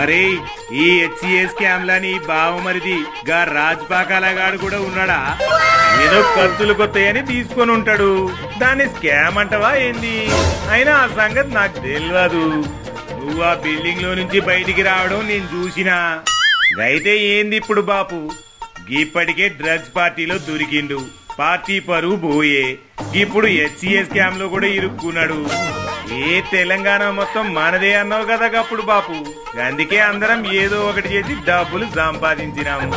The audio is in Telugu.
అరే ఈ హెచ్సిఎస్ స్కామ్లని బావమరిది గా రాజ్పాకాలగాడు కూడా ఉన్నాడా? ఏదో ఖర్చులు కొత్తయని తీసుకొని ఉంటాడు. దాన్ని స్కామ్ అంటవా ఏంది? అయినా ఆ సంగతి నాకు తెలియదు. నువ్వు ఆ బిల్డింగ్ లో నుంచి బయటికి రావడం నేను చూసినా. అయితే ఏంది ఇప్పుడు బాపు? ఇప్పటికే డ్రగ్స్ పార్టీలో దొరికిండు. పార్టీ పరువు పోయే. ఇప్పుడు హెచ్సిఎస్ స్కామ్ లో కూడా ఇరుక్కున్నాడు. ఏ తెలంగాణ మొత్తం మనదే అన్నావు కదా అప్పుడు బాపు. అందుకే అందరం ఏదో ఒకటి చేసి డబ్బులు సంపాదించినాము.